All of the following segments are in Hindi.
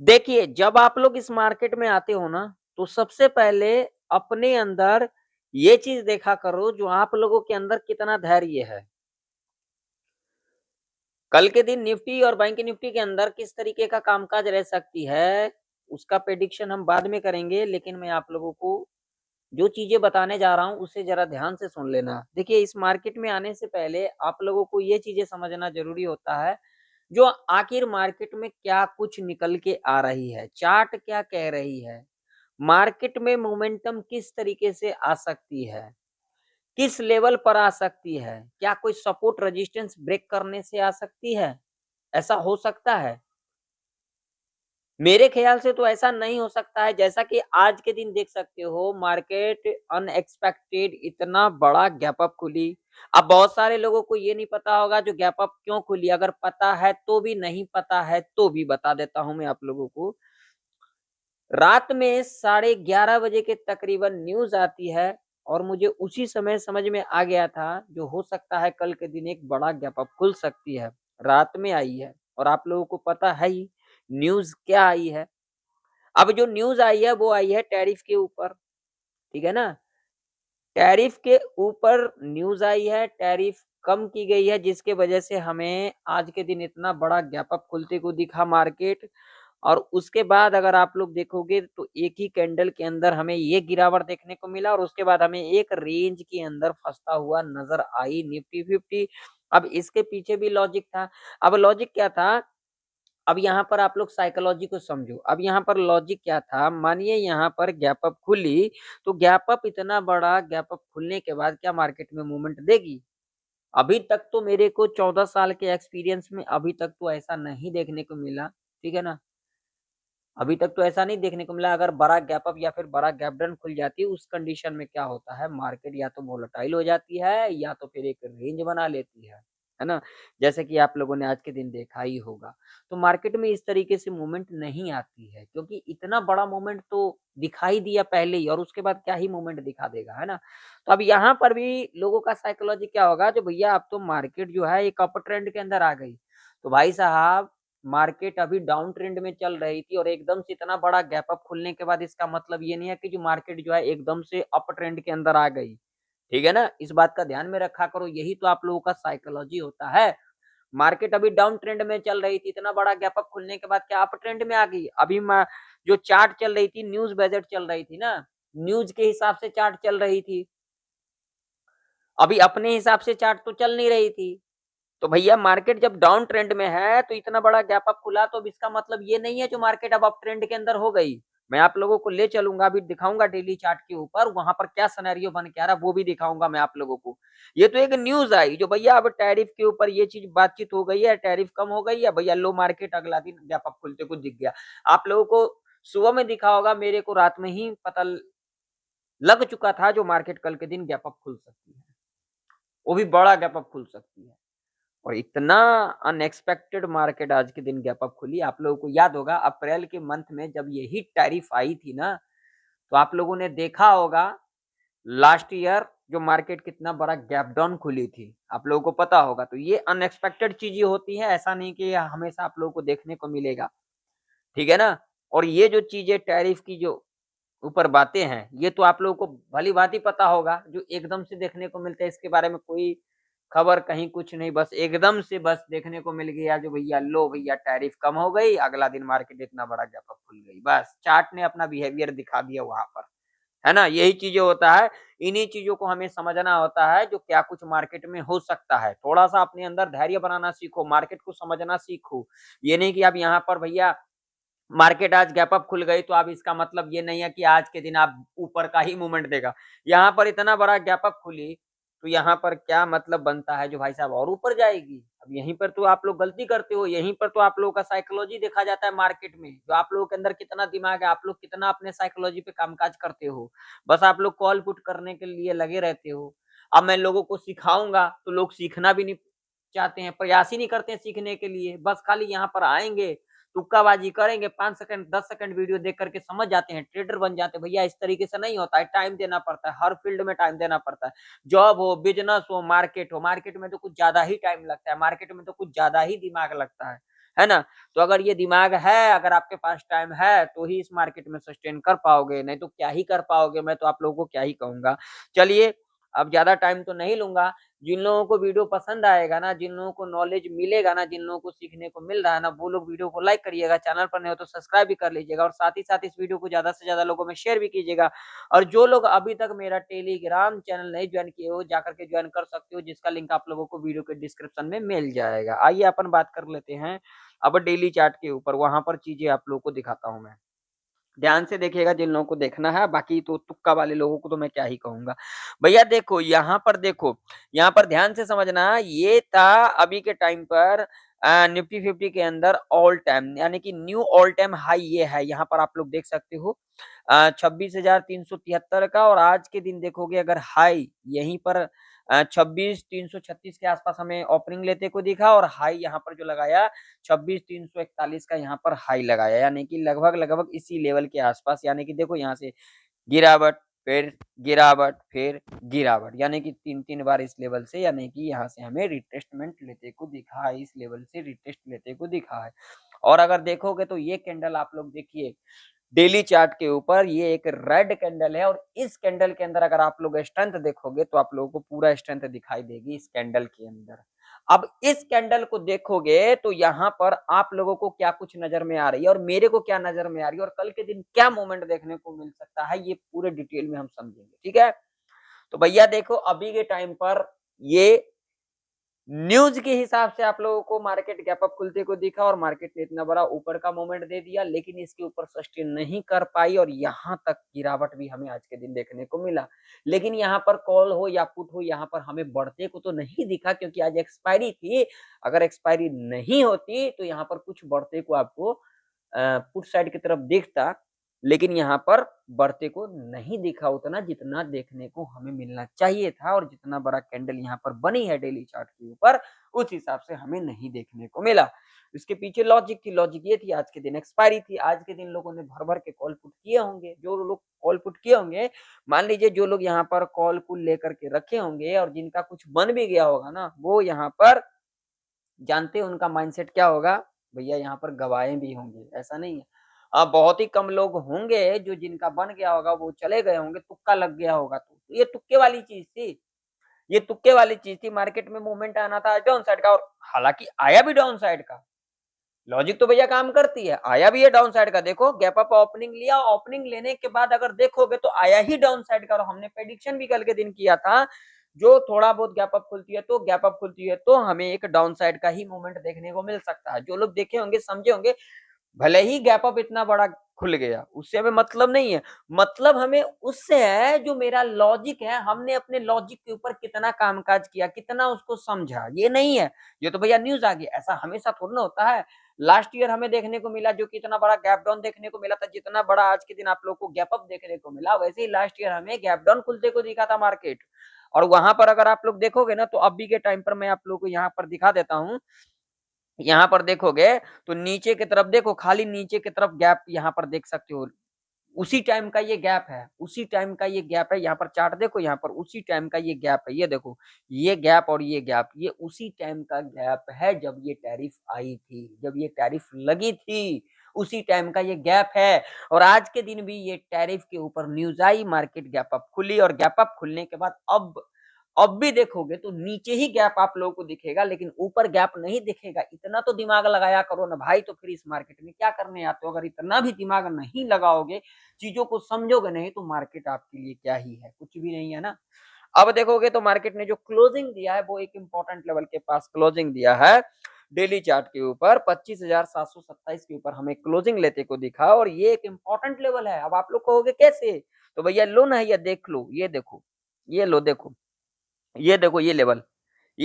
देखिए, जब आप लोग इस मार्केट में आते हो ना, तो सबसे पहले अपने अंदर ये चीज़ देखा करो जो आप लोगों के अंदर कितना धैर्य है। कल के दिन निफ्टी और बैंक निफ्टी के अंदर किस तरीके का कामकाज रह सकती है, उसका प्रेडिक्शन हम बाद में करेंगे, लेकिन मैं आप लोगों को जो चीज़ें बताने जा रहा हूँ, उसे ज़रा ध्यान से सुन लेना। देखिए, इस मार्केट में आने से पहले आप लोगों को ये चीज़ें समझना ज़रूरी होता है, जो आखिर मार्केट में क्या कुछ निकल के आ रही है, चार्ट क्या कह रही है, मार्केट में मोमेंटम किस तरीके से आ सकती है, किस लेवल पर आ सकती है, क्या कोई सपोर्ट रेजिस्टेंस ब्रेक करने से आ सकती है, ऐसा हो सकता है? मेरे ख़्याल से तो ऐसा नहीं हो सकता है, जैसा कि आज के दिन देख सकते हो मार्केट अनएक्सपेक्टेड इतना बड़ा गैप अप खुली। अब बहुत सारे लोगों को ये नहीं पता होगा जो गैप अप क्यों खुली, अगर पता है तो भी, नहीं पता है तो भी बता देता हूँ मैं आप लोगों को। रात में 11:30 बजे के तकरीबन न्यूज़ आती है और मुझे उसी समय समझ में आ गया था, जो हो सकता है कल के दिन एक बड़ा गैप अप खुल सकती है। रात में आई है और आप लोगों को पता है ही न्यूज़ क्या आई है। अब जो न्यूज़ आई है वो आई है टैरिफ के ऊपर, ठीक है ना? टैरिफ के ऊपर न्यूज़ आई है, टैरिफ कम की गई है जिसके वजह से हमें आज के दिन इतना बड़ा गैप अप खुलते को दिखा मार्केट। और उसके बाद अगर आप लोग देखोगे तो एक ही कैंडल के अंदर हमें ये गिरावट देखने को मिला और उसके बाद हमें एक रेंज के अंदर फँसता हुआ नज़र आई निफ्टी 50। अब इसके पीछे भी लॉजिक था। अब लॉजिक क्या था? अब यहाँ पर आप लोग साइकोलॉजी को समझो। अब यहाँ पर लॉजिक क्या था? मानिए यहाँ पर गैप अप खुली, तो गैप अप इतना बड़ा गैप अप खुलने के बाद क्या मार्केट में मूवमेंट देगी? अभी तक तो मेरे को 14 साल के एक्सपीरियंस में अभी तक तो ऐसा नहीं देखने को मिला, ठीक है ना? अभी तक तो ऐसा नहीं देखने को मिला। अगर बड़ा गैप अप या फिर बड़ा गैप डाउन खुल जाती है, उस कंडीशन में क्या होता है, मार्केट या तो वोलेटाइल हो जाती है या तो फिर एक रेंज बना लेती है ना? जैसे कि आप लोगों ने आज के दिन देखा ही होगा। तो मार्केट में इस तरीके से मूवमेंट नहीं आती है, क्योंकि इतना बड़ा मूवमेंट तो दिखाई दिया पहले ही और उसके बाद क्या ही मूवमेंट दिखा देगा, है ना? तो अब यहाँ पर भी लोगों का साइकोलॉजी क्या होगा, जो भैया अब तो मार्केट जो है एक अप ट्रेंड के अंदर आ गई। तो भाई साहब, मार्केट अभी डाउन ट्रेंड में चल रही थी और एकदम से इतना बड़ा गैप अप खुलने के बाद इसका मतलब ये नहीं है कि जो मार्केट जो है एकदम से अप ट्रेंड के अंदर आ गई। ठीक है ना? इस बात का ध्यान में रखा करो, यही तो आप लोगों का साइकोलॉजी होता है। मार्केट अभी डाउन ट्रेंड में चल रही थी, इतना बड़ा गैप अप खुलने के बाद क्या अप ट्रेंड में आ गई? अभी जो चार्ट चल रही थी, न्यूज़ बजट चल रही थी ना, न्यूज़ के हिसाब से चार्ट चल रही थी। अभी अपने हिसाब से चार्ट तो चल नहीं रही थी। तो भैया मार्केट जब डाउन ट्रेंड में है तो इतना बड़ा गैप अप खुला, तो अब इसका मतलब ये नहीं है जो मार्केट अब अप ट्रेंड के अंदर हो गई। मैं आप लोगों को ले चलूंगा, अभी दिखाऊंगा डेली चार्ट के ऊपर, वहां पर क्या सिनेरियो बन के आ रहा है वो भी दिखाऊंगा मैं आप लोगों को। ये तो एक न्यूज़ आई जो भैया अब टैरिफ के ऊपर ये चीज़ बातचीत हो गई है, टैरिफ कम हो गई है, भैया लो मार्केट अगला दिन गैप अप खुलते को दिख गया। आप लोगों को सुबह में दिखा होगा, मेरे को रात में ही पता लग चुका था जो मार्केट कल के दिन गैप अप खुल सकती है। वो भी बड़ा गैप अप खुल सकती है। और इतना अनएक्सपेक्टेड मार्केट आज के दिन गैप अप खुली। आप लोगों को याद होगा अप्रैल के मंथ में जब यही टैरिफ आई थी ना, तो आप लोगों ने देखा होगा लास्ट ईयर जो मार्केट कितना बड़ा गैप डाउन खुली थी, आप लोगों को पता होगा। तो ये अनएक्सपेक्टेड चीजें होती है, ऐसा नहीं कि हमेशा आप लोगों को देखने को मिलेगा, ठीक है ना? और ये जो चीजें टैरिफ की जो ऊपर बातें हैं, ये तो आप लोगों को भली-भांति पता होगा, जो एकदम से देखने को मिलता है, इसके बारे में कोई खबर कहीं कुछ नहीं, बस एकदम से बस देखने को मिल गया जो भैया लो भैया टैरिफ कम हो गई, अगला दिन मार्केट इतना बड़ा गैप अप खुल गई। बस चार्ट ने अपना बिहेवियर दिखा दिया वहाँ पर, है ना? यही चीज़ें होता है, इन्हीं चीज़ों को हमें समझना होता है जो क्या कुछ मार्केट में हो सकता है। थोड़ा-सा अपने अंदर धैर्य बनाना सीखो, मार्केट को समझना सीखो। ये नहीं कि आप यहाँ पर भैया मार्केट आज गैप अप खुल गई तो अब इसका मतलब ये नहीं है कि आज के दिन आप ऊपर का ही मूवमेंट देगा। यहाँ पर इतना बड़ा गैप अप खुली, तो यहाँ पर क्या मतलब बनता है जो भाई साहब और ऊपर जाएगी। अब यहीं पर तो आप लोग गलती करते हो, यहीं पर तो आप लोगों का साइकोलॉजी देखा जाता है मार्केट में। जो आप लोगों के अंदर कितना दिमाग है, आप लोग कितना अपने साइकोलॉजी पे कामकाज करते हो। बस आप लोग कॉल पुट करने के लिए लगे रहते हो। अब मैं लोगों को सिखाऊँगा तो लोग सीखना भी नहीं चाहते हैं, प्रयास ही नहीं करते हैं सीखने के लिए। बस खाली यहाँ पर आएँगे, तुक्काबाजी करेंगे, 5 सेकंड 10 सेकंड वीडियो देख कर के समझ जाते हैं, ट्रेडर बन जाते हैं। भैया इस तरीके से नहीं होता है, टाइम देना पड़ता है, हर फील्ड में टाइम देना पड़ता है। जॉब हो, बिज़नेस हो, मार्केट में तो कुछ ज़्यादा ही टाइम लगता है, मार्केट में तो कुछ ज़्यादा ही दिमाग लगता है ना? तो अगर ये दिमाग है, अगर आपके पास टाइम है, तो ही इस मार्केट में सस्टेन कर पाओगे, नहीं तो क्या ही कर पाओगे, मैं तो आप लोगों को क्या ही कहूँगा। चलिए, अब ज़्यादा टाइम तो नहीं लूँगा, जिन लोगों को वीडियो पसंद आएगा ना, जिन लोगों को नॉलेज मिलेगा ना, जिन लोगों को सीखने को मिल रहा है ना, वो लोग वीडियो को लाइक करिएगा, चैनल पर नए हो तो सब्सक्राइब भी कर लीजिएगा और साथ ही साथ इस वीडियो को ज़्यादा से ज़्यादा लोगों में शेयर भी कीजिएगा। और जो लोग अभी तक मेरा टेलीग्राम चैनल नहीं जॉइन किए हो, जाकर के जॉइन कर सकते हो, जिसका लिंक आप लोगों को वीडियो के डिस्क्रिप्शन में मिल जाएगा। आइए अपन बात कर लेते हैं अब डेली चार्ट के ऊपर, वहाँ पर चीज़ें आप लोगों को दिखाता हूँ मैं। ध्यान से देखिएगा जिन लोगों को देखना है, बाकी तो तुक्का वाले लोगों को तो मैं क्या ही कहूँगा। भैया देखो, यहाँ पर ध्यान से समझना, ये था अभी के टाइम पर निफ्टी 50 के अंदर ऑल टाइम यानी कि न्यू ऑल टाइम हाई ये है, यहाँ पर आप लोग देख सकते हो 26,373 का, और आज के दिन देखोगे अगर हाई यहीं पर 26,336 के आसपास हमें ओपनिंग लेते को दिखा, और हाई यहाँ पर जो लगाया 26,341 का यहाँ पर हाई लगाया, यानी कि लगभग इसी लेवल के आसपास, यानी कि देखो यहाँ से गिरावट, फिर गिरावट, फिर गिरावट, यानी कि 3-3 बार इस लेवल से, यानी कि यहाँ से हमें रिट्रेसमेंट लेते को दिखा है, इस लेवल से रिट्रेस्ट लेते को दिखा है। और अगर देखोगे तो ये कैंडल आप लोग देखिए डेली चार्ट के ऊपर, ये एक रेड कैंडल है, और इस कैंडल के अंदर अगर आप लोग स्ट्रेंथ देखोगे तो आप लोगों को पूरा स्ट्रेंथ दिखाई देगी इस कैंडल के अंदर। अब इस कैंडल को देखोगे तो यहाँ पर आप लोगों को क्या कुछ नजर में आ रही है और मेरे को क्या नजर में आ रही है, और कल के दिन क्या मूवमेंट देखने को मिल सकता है, ये पूरे डिटेल में हम समझेंगे, ठीक है? तो भैया देखो, अभी के टाइम पर ये न्यूज़ के हिसाब से आप लोगों को मार्केट गैप अप खुलते को दिखा, और मार्केट ने इतना बड़ा ऊपर का मोमेंट दे दिया, लेकिन इसके ऊपर सस्टेन नहीं कर पाई, और यहाँ तक गिरावट भी हमें आज के दिन देखने को मिला। लेकिन यहाँ पर कॉल हो या पुट हो, यहाँ पर हमें बढ़ते को तो नहीं दिखा, क्योंकि आज एक्सपायरी थी। अगर एक्सपायरी नहीं होती तो यहाँ पर कुछ बढ़ते को आपको पुट साइड की तरफ दिखता, लेकिन यहाँ पर बढ़ते को नहीं दिखा उतना, जितना देखने को हमें मिलना चाहिए था, और जितना बड़ा कैंडल यहाँ पर बनी है डेली चार्ट के ऊपर, उस हिसाब से हमें नहीं देखने को मिला। इसके पीछे लॉजिक थी, लॉजिक ये थी, आज के दिन एक्सपायरी थी, आज के दिन लोगों ने भर-भर के कॉल पुट किए होंगे। जो लोग कॉल पुट किए होंगे, मान लीजिए जो लोग यहाँ पर कॉल पुट लेकर के रखे होंगे और जिनका कुछ बन भी गया होगा ना, वो यहाँ पर जानते हैं उनका माइंडसेट क्या होगा? भैया यहाँ पर गवाए भी होंगे, ऐसा नहीं है। बहुत ही कम लोग होंगे जो जिनका बन गया होगा वो चले गए होंगे, तुक्का लग गया होगा तो। ये तुक्के वाली चीज़ थी, ये तुक्के वाली चीज़ थी, मार्केट में मूवमेंट आना था डाउन साइड का, और हालाँकि आया भी डाउन साइड का। लॉजिक तो भैया काम करती है, आया भी है डाउन साइड का, देखो गैप अप ओपनिंग लिया, ओपनिंग लेने के बाद अगर देखोगे तो आया ही डाउन साइड का, और हमने प्रेडिक्शन भी कल के दिन किया था, जो थोड़ा बहुत गैप अप खुलती है तो हमें एक डाउन साइड का ही मूवमेंट देखने को मिल सकता है। जो लोग देखे होंगे, समझे होंगे, भले ही गैप अप इतना बड़ा खुल गया, उससे हमें मतलब नहीं है। मतलब हमें उससे है जो मेरा लॉजिक है, हमने अपने लॉजिक के ऊपर कितना कामकाज किया, कितना उसको समझा, ये नहीं है। ये तो भैया न्यूज़ आ गई, ऐसा हमेशा थोड़ी ना होता है। लास्ट ईयर हमें देखने को मिला जो कि इतना बड़ा गैप डाउन देखने को मिला था, जितना बड़ा आज के दिन आप लोगों को गैप अप देखने को मिला, वैसे ही लास्ट ईयर हमें गैप डाउन खुलते को दिखा था मार्केट। और वहां पर अगर आप लोग देखोगे ना, तो अभी के टाइम पर मैं आप लोगों को यहाँ पर दिखा देता हूँ। यहाँ पर देखोगे तो नीचे की तरफ देखो, खाली नीचे की तरफ गैप यहाँ पर देख सकते हो। उसी टाइम का ये गैप है, उसी टाइम का ये गैप है। यहाँ पर चार्ट देखो, यहाँ पर उसी टाइम का ये गैप है, ये देखो, ये गैप और ये गैप, ये उसी टाइम का गैप है जब ये टैरिफ आई थी, जब ये टैरिफ लगी थी, उसी टाइम का ये गैप है। और आज के दिन भी ये टैरिफ के ऊपर न्यूज़ आई, मार्केट गैप अप खुली, और गैप अप खुलने के बाद अब भी देखोगे तो नीचे ही गैप आप लोगों को दिखेगा, लेकिन ऊपर गैप नहीं दिखेगा। इतना तो दिमाग लगाया करो ना भाई, तो फिर इस मार्केट में क्या करने आते हो? अगर इतना भी दिमाग नहीं लगाओगे, चीजों को समझोगे नहीं, तो मार्केट आपके लिए क्या ही है? कुछ भी नहीं है ना। अब देखोगे तो मार्केट ने जो क्लोजिंग दिया है, वो एक इंपॉर्टेंट लेवल के पास क्लोजिंग दिया है। डेली चार्ट के ऊपर 25,727 के ऊपर हमें क्लोजिंग लेते को दिखा, और ये एक इंपॉर्टेंट लेवल है। अब आप लोग कहोगे कैसे? तो भैया लो ना, ये देख लो, ये देखो, ये लो, देखो, ये देखो, ये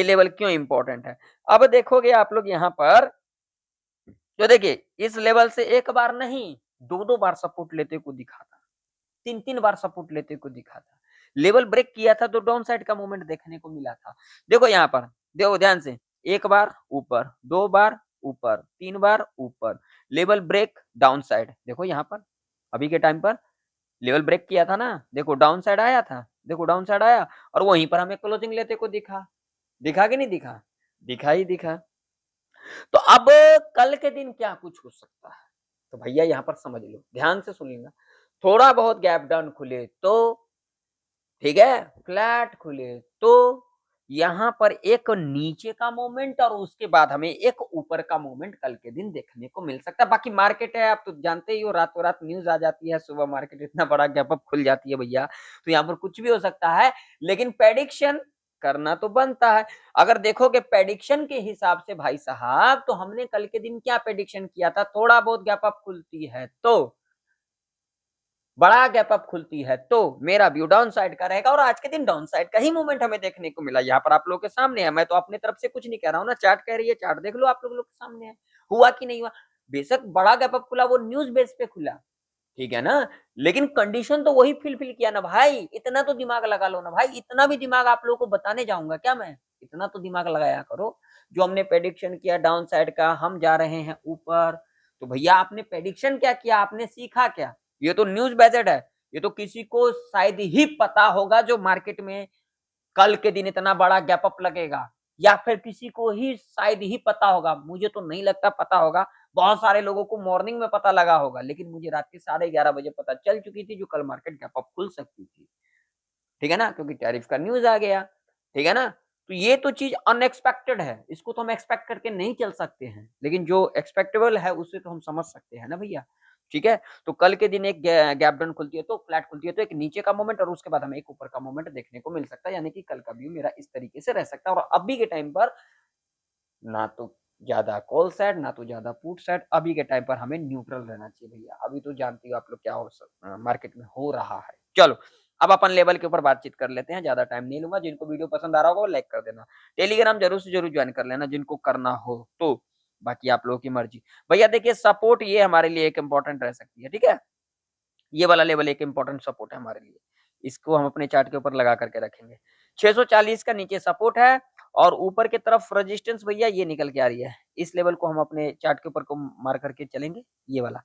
लेवल क्यों इंपॉर्टेंट है? अब देखोगे आप लोग यहाँ पर, तो देखिए इस लेवल से एक बार नहीं, दो-दो बार सपोर्ट लेते को दिखा था, तीन-तीन बार सपोर्ट लेते को दिखा था। लेवल ब्रेक किया था तो डाउन साइड का मूवमेंट देखने को मिला था। देखो यहाँ पर, देखो ध्यान से, एक बार ऊपर, दो बार ऊपर, तीन बार ऊपर, लेवल ब्रेक डाउन साइड। देखो यहाँ पर, अभी के टाइम पर लेवल ब्रेक किया था ना, देखो डाउन साइड आया था, देखो डाउन साइड आया, और वहीं पर हमें क्लोजिंग लेते को दिखा। दिखा कि नहीं दिखा? दिखा ही दिखा। तो अब कल के दिन क्या कुछ हो सकता है? तो भैया यहाँ पर समझ लो, ध्यान से सुनिएगा। थोड़ा बहुत गैप डाउन खुले तो ठीक है, फ्लैट खुले तो यहाँ पर एक नीचे का मोमेंट और उसके बाद हमें एक ऊपर का मोमेंट कल के दिन देखने को मिल सकता है। बाकी मार्केट है, आप तो जानते ही हो, रातों-रात न्यूज़ आ जाती है, सुबह मार्केट इतना बड़ा गैप अप खुल जाती है भैया, तो यहाँ पर कुछ भी हो सकता है। लेकिन प्रेडिक्शन करना तो बनता है। अगर देखोगे प्रेडिक्शन के हिसाब से भाई साहब, तो हमने कल के दिन क्या प्रेडिक्शन किया था, थोड़ा बहुत गैप अप खुलती है तो बड़ा गैप अप खुलती है तो मेरा व्यू डाउन साइड का रहेगा और आज के दिन डाउन साइड का ही मूवमेंट हमें देखने को मिला। यहाँ पर आप लोगों के सामने है, मैं तो अपनी तरफ से कुछ नहीं कह रहा हूँ ना, चार्ट कह रही है, चार्ट देख लो, आप लोग के सामने है, हुआ कि नहीं हुआ। बेशक बड़ा गैप अप खुला, वो न्यूज बेस पे खुला, ठीक है ना, लेकिन कंडीशन तो वही फिल किया ना भाई। इतना तो दिमाग लगा लो ना भाई, इतना भी दिमाग आप लोगों को बताने जाऊंगा क्या मैं, इतना तो दिमाग लगाया करो। जो हमने प्रेडिक्शन किया डाउन साइड का, हम जा रहे हैं ऊपर, तो भैया आपने प्रेडिक्शन क्या किया, आपने सीखा क्या? ये तो न्यूज बेस्ड है, ये तो किसी को शायद ही पता होगा जो मार्केट में कल के दिन इतना बड़ा गैप अप लगेगा, या फिर किसी को ही शायद ही पता होगा, मुझे तो नहीं लगता पता होगा। बहुत सारे लोगों को मॉर्निंग में पता लगा होगा, लेकिन मुझे रात के 11:30 बजे पता चल चुकी थी जो कल मार्केट गैप अप खुल सकती थी, ठीक है ना, क्योंकि टैरिफ का न्यूज आ गया, ठीक है ना। तो ये तो चीज अनएक्सपेक्टेड है, इसको तो हम एक्सपेक्ट करके नहीं चल सकते हैं, लेकिन जो एक्सपेक्टेबल है उसे तो हम समझ सकते हैं ना भैया, ठीक है। तो कल के दिन एक गैप डाउन खुलती है तो फ्लैट खुलती है तो एक नीचे का मोमेंट और उसके बाद हमें एक ऊपर का मोमेंट देखने को मिल सकता है, यानी कि कल का व्यू मेरा इस तरीके से रह सकता है। और अभी के टाइम पर ना तो ज्यादा कॉल साइड ना तो ज्यादा पुट साइड, अभी के टाइम पर हमें न्यूट्रल रहना चाहिए भैया। अभी तो जानती हो आप लोग क्या मार्केट में हो रहा है। चलो अब अपन लेवल के ऊपर बातचीत कर लेते हैं, ज्यादा टाइम नहीं लूंगा। जिनको वीडियो पसंद आ रहा होगा वो लाइक कर देना, टेलीग्राम जरूर से जरूर ज्वाइन कर लेना जिनको करना हो तो, बाकी आप लोगों की मर्जी। भैया देखिए सपोर्ट ये हमारे लिए एक इंपॉर्टेंट रह सकती है, ठीक है, ये वाला लेवल एक इंपॉर्टेंट सपोर्ट है हमारे लिए, इसको हम अपने चार्ट के ऊपर लगा करके रखेंगे। 640 का नीचे सपोर्ट है और ऊपर की तरफ रेजिस्टेंस भैया ये निकल के आ रही है, इस लेवल को हम अपने चार्ट के ऊपर को मार करके चलेंगे, ये वाला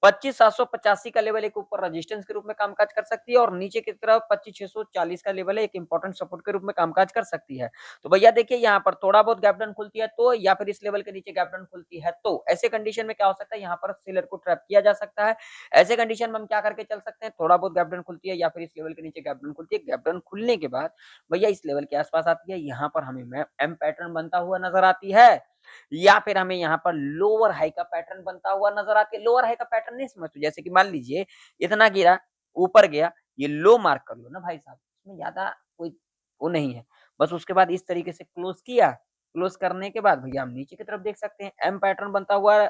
25,785 का लेवल एक ऊपर रेजिस्टेंस के रूप में कामकाज कर सकती है और नीचे की तरफ 25,640 का लेवल है एक इंपॉर्टेंट सपोर्ट के रूप में कामकाज कर सकती है। तो भैया देखिए यहाँ पर थोड़ा बहुत गैप डाउन खुलती है तो, या फिर इस लेवल के नीचे गैप डाउन खुलती है तो, ऐसे कंडीशन में क्या हो सकता है, यहाँ पर सेलर को ट्रैप किया जा सकता है। ऐसे कंडीशन में हम क्या करके चल सकते हैं, थोड़ा बहुत गैप डाउन खुलती है या फिर इस लेवल के नीचे गैप डाउन खुलती है, गैप डाउन खुलने के बाद भैया इस लेवल के आसपास आती है, यहाँ पर हमें एम पैटर्न बनता हुआ नजर आती है, या फिर हमें यहाँ पर लोअर हाई का पैटर्न बनता हुआ नजर आती है। लोअर हाई का पैटर्न नहीं समझते, जैसे कि मान लीजिए इतना गिरा, ऊपर गया, ये लो मार्क कर लो ना भाई साहब, इसमें ज्यादा कोई वो नहीं है। बस उसके बाद इस तरीके से क्लोज किया, क्लोज करने के बाद भैया हम नीचे की तरफ देख सकते हैं एम पैटर्न बनता हुआ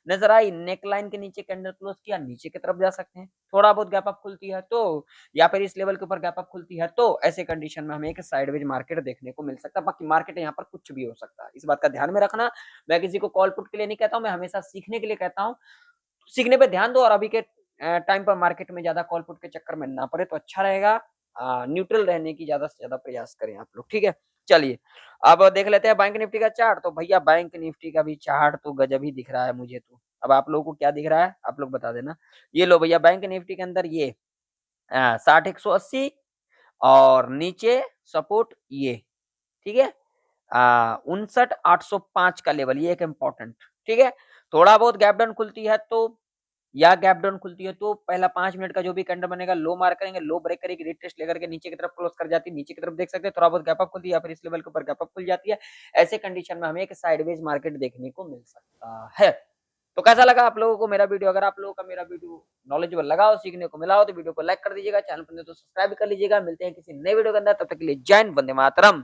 नजर आई, नेक लाइन के नीचे कैंडल क्लोज किया, नीचे की तरफ जा सकते हैं। थोड़ा बहुत गैप अप खुलती है तो, या फिर इस लेवल के ऊपर गैप अप खुलती है तो, ऐसे कंडीशन में हमें एक साइडवेज मार्केट देखने को मिल सकता है। बाकी मार्केट यहाँ पर कुछ भी हो सकता है, इस बात का ध्यान में रखना। मैं किसी को कॉल पुट के लिए नहीं कहता हूँ, मैं हमेशा सीखने के लिए कहता हूँ, सीखने पे ध्यान दो और अभी के टाइम पर मार्केट में ज्यादा कॉल पुट के चक्कर में ना पड़े तो अच्छा रहेगा। न्यूट्रल रहने की ज्यादा से ज्यादा प्रयास करें आप लोग, ठीक है। चलिए अब देख लेते हैं बैंक निफ्टी का चार्ट। तो भैया बैंक निफ्टी का भी चार्ट तो गजब ही दिख रहा है मुझे तो। अब आप लोगों को क्या दिख रहा है आप लोग बता देना। ये लो भैया बैंक निफ्टी के अंदर ये 60,180 और नीचे सपोर्ट ये, ठीक है, 59,805 का लेवल, ये एक इम्पोर्टेंट, ठीक है। थोड़ा बहुत गैप डाउन खुलती है तो, या गैप डाउन खुलती है तो पहला 5 मिनट का जो भी कैंडल बनेगा लो मार्क करेंगे, लो ब्रेक करेगी, रीटेस्ट लेकर के नीचे की तरफ क्लोज कर जाती है, नीचे की तरफ देख सकते हैं थोड़ा बहुत गैप अप खुलती है या फिर इस लेवल के ऊपर गैप अप खुल जाती है। ऐसे कंडीशन में हमें एक साइडवेज मार्केट देखने को मिल सकता है। तो कैसा लगा आप लोगों को मेरा वीडियो? अगर आप लोगों का मेरा वीडियो नॉलेजेबल लगा हो, सीखने को मिला हो, तो वीडियो को लाइक कर दीजिएगा, चैनल पर नहीं तो सब्सक्राइब कर लीजिएगा। मिलते हैं किसी नए वीडियो के अंदर, तब तक के लिए जय हिंद, वंदे मातरम।